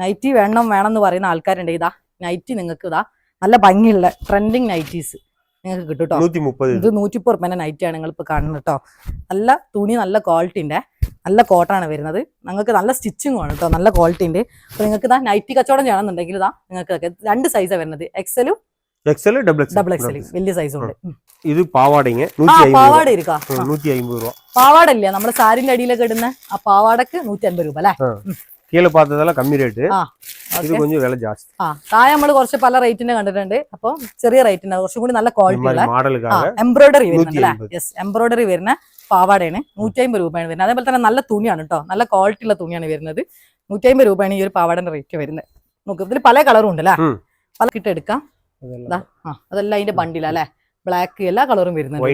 നൈറ്റി വേണമെന്ന് പറയുന്ന ആൾക്കാരുണ്ട്. ഇതാ നൈറ്റി നിങ്ങൾക്ക് ഇതാ നല്ല ഭംഗിയുള്ള ട്രെൻഡിങ് നൈറ്റീസ് നിങ്ങൾക്ക് കിട്ടും കേട്ടോ. ഇത് 130 റുപ്യന്റെ നൈറ്റിയാണ് നിങ്ങൾ ഇപ്പൊ കാണുന്നത് കേട്ടോ. നല്ല തുണി, നല്ല ക്വാളിറ്റിന്റെ നല്ല കോട്ടാണ് വരുന്നത്. നിങ്ങൾക്ക് നല്ല സ്റ്റിച്ചിങ് ആണ് കേട്ടോ, നല്ല ക്വാളിറ്റി ഉണ്ട്. അപ്പൊ നിങ്ങൾക്ക് ഇതാ നൈറ്റി കച്ചവടം ചെയ്യണമെന്നുണ്ടെങ്കിൽ ഇതാ നിങ്ങൾക്ക് 2 സൈസാണ് വരുന്നത്, എക്സലും ഡബിൾ എക്സൽ വലിയ സൈസ് ഉണ്ട്. ഇത് പാവാട പാവാട ഇരിക്കാ 150 രൂപ. പാവാട ഇല്ല നമ്മുടെ സാരിന്റെ അടിയിലൊക്കെ ഇടുന്ന ആ പാവാടക്ക് 150 രൂപ അല്ലെ. കീഴെ பார்த்ததெல்லாம் കമ്മി റേറ്റ്, ഇത് கொஞ்சம் വില ജാസ്തി. താഴെ നമ്മൾ കുറച്ച് പല റേറ്റിന്റെ കണ്ടിട്ടുണ്ട്. അപ്പൊ ചെറിയ റേറ്റിന്റെ കുറച്ചും കൂടി നല്ല ക്വാളിറ്റി ഉള്ള എംബ്രോയിഡറി വരുന്നുണ്ട്. യെസ്, എംബ്രോയിഡറി വരുന്ന പാവാടയാണ് 150 രൂപയാണ് വരുന്നത്. അതേപോലെ തന്നെ നല്ല തുണിയാണ് കേട്ടോ, നല്ല ക്വാളിറ്റി ഉള്ള തുണിയാണ് വരുന്നത്. 150 രൂപയാണ് ഈ ഒരു പാവാടന്റെ റേറ്റ് വരുന്നത്. നോക്ക് ഇതിൽ പല കളറും ഉണ്ട് അല്ലെ, പല കിட்ட എടുക്കാം. അതെല്ലാം അതിന്റെ ബണ്ടില അല്ലെ, ബ്ലാക്ക് എല്ലാ കളറും വരുന്നുണ്ട്,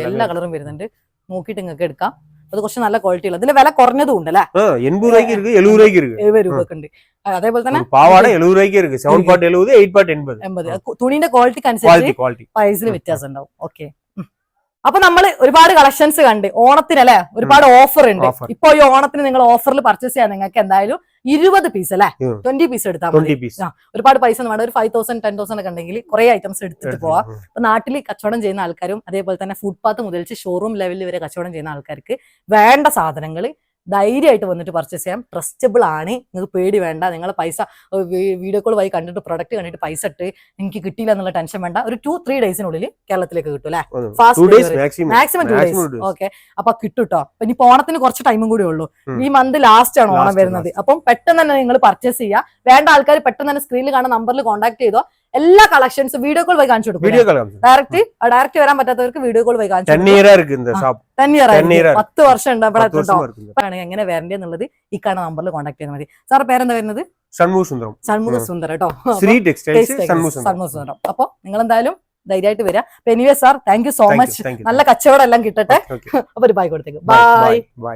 എല്ലാ കളറും വരുന്നുണ്ട്. നോക്കിയിട്ട് നിങ്ങൾക്ക് എടുക്കാം. അത് കുറച്ച് നല്ല ക്വാളിറ്റി ഉള്ളത്. ഇതിൽ വില കുറഞ്ഞതും ഉണ്ട് അല്ലെ, 80 രൂപയ്ക്ക് ഇருக்கு, 70 രൂപയ്ക്ക് ഇருக்கு, 70 രൂപയ്ക്ക് ഉണ്ട്. അതേപോലെ തന്നെ പാവാട 70 രൂപയ്ക്ക് ഇருக்கு, 7.70, 8.80. തുണിന്റെ ക്വാളിറ്റിക്ക് അനുസരിച്ച് പ്രൈസിൽ വ്യത്യാസം ഉണ്ടാവും. ഓക്കെ, അപ്പൊ നമ്മൾ ഒരുപാട് കളക്ഷൻസ് കണ്ട് ഓണത്തിന് അല്ലെ, ഒരുപാട് ഓഫർ ഉണ്ട്. ഇപ്പൊ ഈ ഓണത്തിന് നിങ്ങൾ ഓഫറിൽ പർച്ചേസ് ചെയ്യാൻ നിങ്ങൾക്ക് എന്തായാലും 20 പീസ് അല്ലെ, 20 പീസ് എടുത്താൽ മതി. ഒരുപാട് പൈസ ഒന്നും വേണ്ട, ഒരു 5,000 10,000 ഒക്കെ ഉണ്ടെങ്കിൽ കുറെ ഐറ്റംസ് എടുത്തിട്ട് പോവാം. അപ്പൊ നാട്ടിൽ കച്ചവടം ചെയ്യുന്ന ആൾക്കാരും അതേപോലെ തന്നെ ഫുട്പാത്ത് മുതൽ ഷോറൂം ലെവലിൽ വരെ കച്ചവടം ചെയ്യുന്ന ആൾക്കാർക്ക് വേണ്ട സാധനങ്ങൾ ധൈര്യമായിട്ട് വന്നിട്ട് പർച്ചേസ് ചെയ്യാം. ട്രസ്റ്റബിൾ ആണ്, നിങ്ങൾക്ക് പേടി വേണ്ട. നിങ്ങൾ പൈസ വീഡിയോ കോൾ വഴി കണ്ടിട്ട് പ്രൊഡക്റ്റ് കണ്ടിട്ട് പൈസ ഇട്ട് എനിക്ക് കിട്ടിയില്ല എന്നുള്ള ടെൻഷൻ വേണ്ട. ഒരു 2-3 ഡേയ്സിനുള്ളിൽ കേരളത്തിലേക്ക് കിട്ടും അല്ലെ, മാക്സിമം 2 ഡേയ്സ്. ഓക്കെ, അപ്പൊ കിട്ടും കേട്ടോ. ഇനി ഓണത്തിന് കുറച്ച് ടൈമും കൂടി ഉള്ളൂ. ഈ മന്ത് ലാസ്റ്റ് ആണ് ഓണം വരുന്നത്. അപ്പം പെട്ടെന്ന് തന്നെ നിങ്ങൾ പർച്ചേസ് ചെയ്യുക. വേണ്ട ആൾക്കാർ പെട്ടെന്ന് തന്നെ സ്ക്രീനിൽ കാണുന്ന നമ്പറിൽ കോൺടാക്ട് ചെയ്തോ. എല്ലാ കളക്ഷൻസ് വീഡിയോ കോൾ വഴി കാണിച്ചു കൊടുക്കും. ഡയറക്റ്റ് വരാൻ പറ്റാത്തവർക്ക് വീഡിയോ കോൾ വഴി കാണിച്ചു 10 ഇയർ 10 വർഷം ഉണ്ട് അവിടെ കേട്ടോ. എങ്ങനെ വരണ്ടേ എന്നുള്ളത് ഈ കാണുന്ന നമ്പറിൽ കോൺടാക്ട് ചെയ്താൽ മതി. സാർ പേരെന്താ വരുന്നത്? ഷൺമുഖ സുന്ദർ കേട്ടോ, ഷൺമുഖ സുന്ദരം. അപ്പൊ നിങ്ങൾ എന്തായാലും ധൈര്യമായിട്ട് വരിക. Anyway sir, thank you so much. നല്ല കച്ചവടം എല്ലാം കിട്ടട്ടെ. അപ്പൊ ഒരു ബൈ കൊടുത്തേക്ക്. ബൈ.